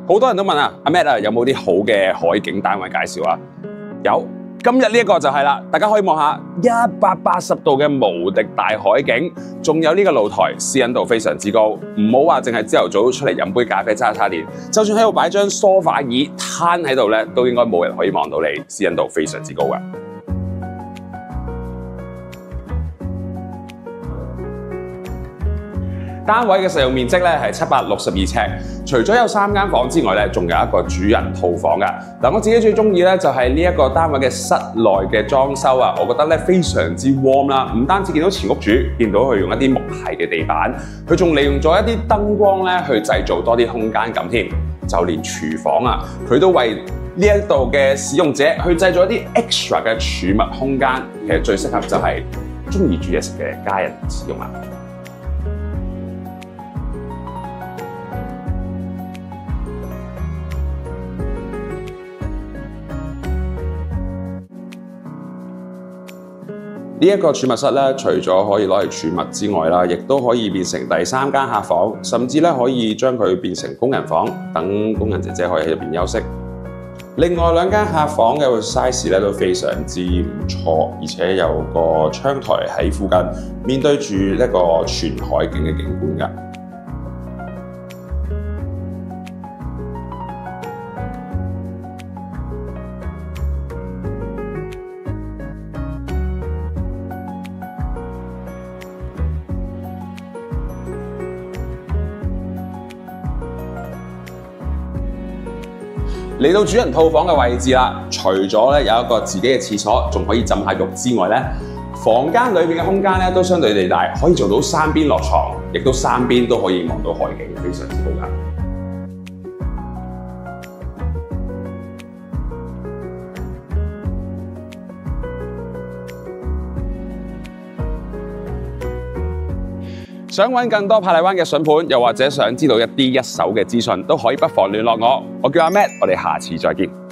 好多人都問啊，阿 Matt 啊，有冇啲好嘅海景單位介紹啊？有，今日呢一個就係啦，大家可以望下180度嘅無敵大海景，仲有呢個露台，私隱度非常之高。唔好話淨係朝頭早出嚟飲杯咖啡叉叉電，就算喺度擺張梳化椅攤喺度咧，都應該冇人可以望到你，私隱度非常之高㗎。單位嘅實用面積咧係762尺，除咗有3間房之外咧，仲有一個主人套房㗎。嗱，我自己最中意咧就係呢一個單位嘅室內嘅裝修啊，我覺得咧非常之 warm 啦。唔單止見到前屋主，見到佢用一啲木鞋嘅地板，佢仲利用咗一啲燈光咧去製造多啲空間感添。就連廚房啊，佢都為呢一度嘅使用者去製造一啲 extra 嘅儲物空間。其實最適合就係中意煮嘢食嘅家人使用啦。呢一個儲物室咧，除咗可以攞嚟儲物之外啦，亦都可以變成第3間客房，甚至咧可以將佢變成工人房，等工人姐姐可以喺入邊休息。另外2間客房嘅 size 咧都非常之唔錯，而且有個窗台喺附近，面對住一個全海景嘅景觀㗎。嚟到主人套房嘅位置啦，除咗咧有一個自己嘅廁所，仲可以浸下浴之外咧，房間裏面嘅空間咧都相對地大，可以做到3邊落床，亦都3邊都可以望到海景，非常之好㗎。想揾更多珀麗灣嘅筍盤，又或者想知道一手嘅資訊，都可以不妨聯絡我。我叫阿 Matt，我哋下次再見。